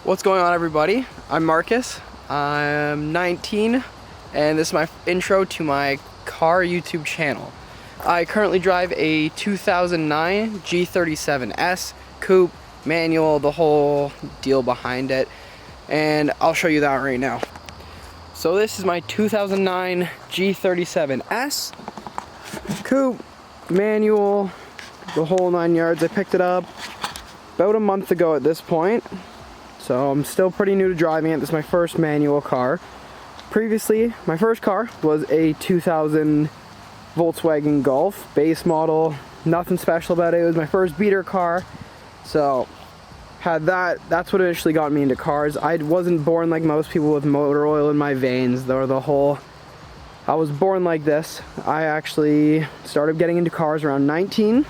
What's going on, everybody? I'm Marcus. I'm 19 and this is my intro to my car YouTube channel. I currently drive a 2009 G37S coupe, manual, the whole deal behind it, and I'll show you that right now. So this is my 2009 G37S coupe, manual, the whole 9 yards. I picked it up about a month ago at this point. So I'm still pretty new to driving it. This is my first manual car. Previously, my first car was a 2000 Volkswagen Golf base model. Nothing special about it. It was my first beater car. So had that. That's what initially got me into cars. I wasn't born like most people with motor oil in my veins. I was born like this. I actually started getting into cars around 19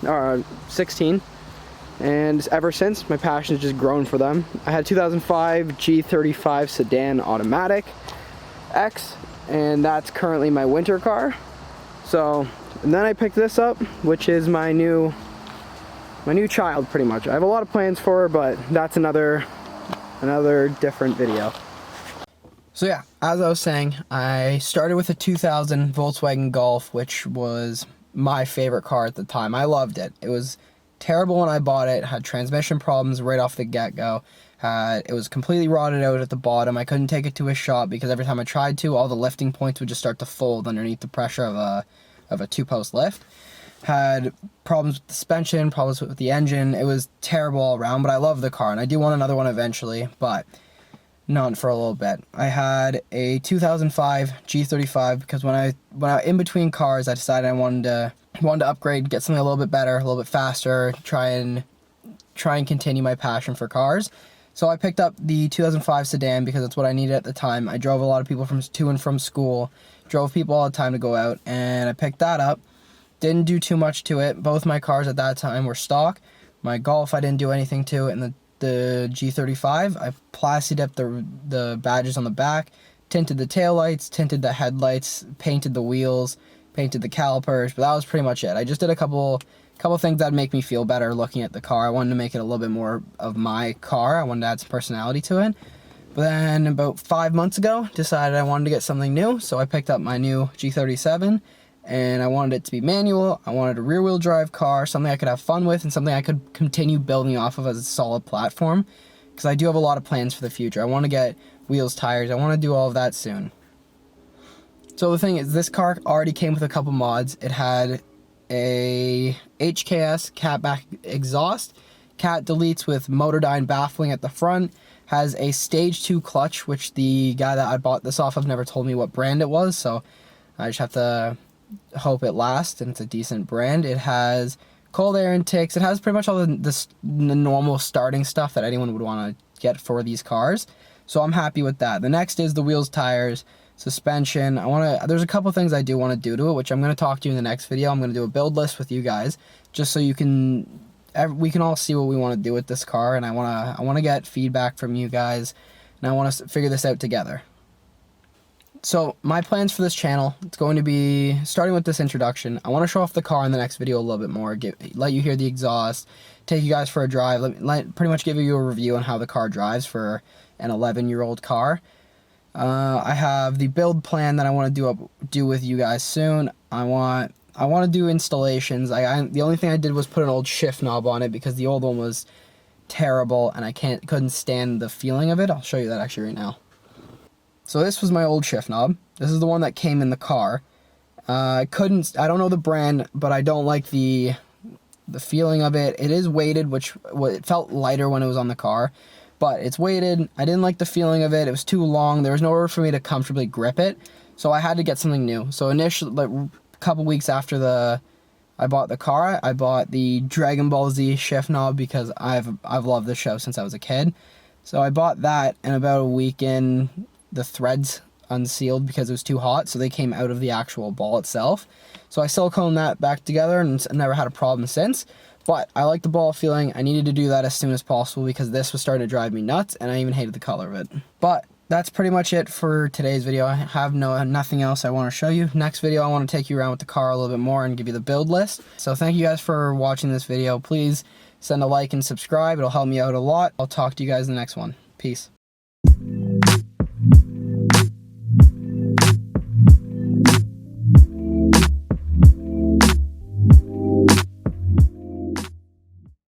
or 16. And ever since, my passion has just grown for them. I had a 2005 G35 sedan automatic X, and that's currently my winter car. So, and then I picked this up, which is my new child, pretty much. I have a lot of plans for her, but that's another different video. So yeah, as I was saying, I started with a 2000 Volkswagen Golf, which was my favorite car at the time. I loved it. It was terrible when I bought it. Had transmission problems right off the get-go. It was completely rotted out at the bottom. I couldn't take it to a shop because every time I tried to, all the lifting points would just start to fold underneath the pressure of a two-post lift. Had problems with the suspension, problems with the engine. It was terrible all around, but I love the car, and I do want another one eventually, but not for a little bit. I had a 2005 G35 because when I in between cars, I decided I wanted to upgrade, get something a little bit better, a little bit faster, try and continue my passion for cars. So I picked up the 2005 sedan because that's what I needed at the time. I drove a lot of people to and from school, drove people all the time to go out, and I picked that up. Didn't do too much to it. Both my cars at that time were stock. My Golf, I didn't do anything to it, and the G35, I plastied up the badges on the back, tinted the taillights, tinted the headlights, painted the wheels, painted the calipers, but that was pretty much it. I just did a couple things that'd make me feel better looking at the car. I wanted to make it a little bit more of my car. I wanted to add some personality to it. But then about 5 months ago, decided I wanted to get something new, so I picked up my new G37, and I wanted it to be manual. I wanted a rear-wheel drive car, something I could have fun with, and something I could continue building off of as a solid platform, because I do have a lot of plans for the future. I want to get wheels, tires. I want to do all of that soon. So the thing is, this car already came with a couple mods. It had a HKS cat back exhaust, cat deletes with Motordyne baffling at the front, has a stage 2 clutch, which the guy that I bought this off of never told me what brand it was, so I just have to hope it lasts and it's a decent brand. It has cold air intakes. It has pretty much all the normal starting stuff that anyone would want to get for these cars, so I'm happy with that. The next is the wheels, tires, suspension. There's a couple things I do want to do to it, which I'm going to talk to you in the next video. I'm going to do a build list with you guys, just so we can all see what we want to do with this car, and I want to get feedback from you guys, and I want to figure this out together. So my plans for this channel, it's going to be starting with this introduction. I want to show off the car in the next video a little bit more, let you hear the exhaust, take you guys for a drive, pretty much give you a review on how the car drives for an 11-year-old car. I have the build plan that I want to do with you guys soon. I want to do installations. The only thing I did was put an old shift knob on it because the old one was terrible and I couldn't stand the feeling of it. I'll show you that actually right now. So this was my old shift knob. This is the one that came in the car. I don't know the brand, but I don't like the feeling of it. It is weighted, it felt lighter when it was on the car. But it's weighted. I didn't like the feeling of it. It was too long. There was nowhere for me to comfortably grip it. So I had to get something new. So initially, like a couple weeks after I bought the car, I bought the Dragon Ball Z shift knob because I've loved the show since I was a kid. So I bought that, and about a week in, the threads unsealed because it was too hot, so they came out of the actual ball itself. So I siliconed that back together and never had a problem since. But I like the ball feeling. I needed to do that as soon as possible because this was starting to drive me nuts, and I even hated the color of it. But that's pretty much it for today's video. I have nothing else I want to show you. Next video, I want to take you around with the car a little bit more and give you the build list. So thank you guys for watching this video. Please send a like and subscribe. It'll help me out a lot. I'll talk to you guys in the next one. Peace.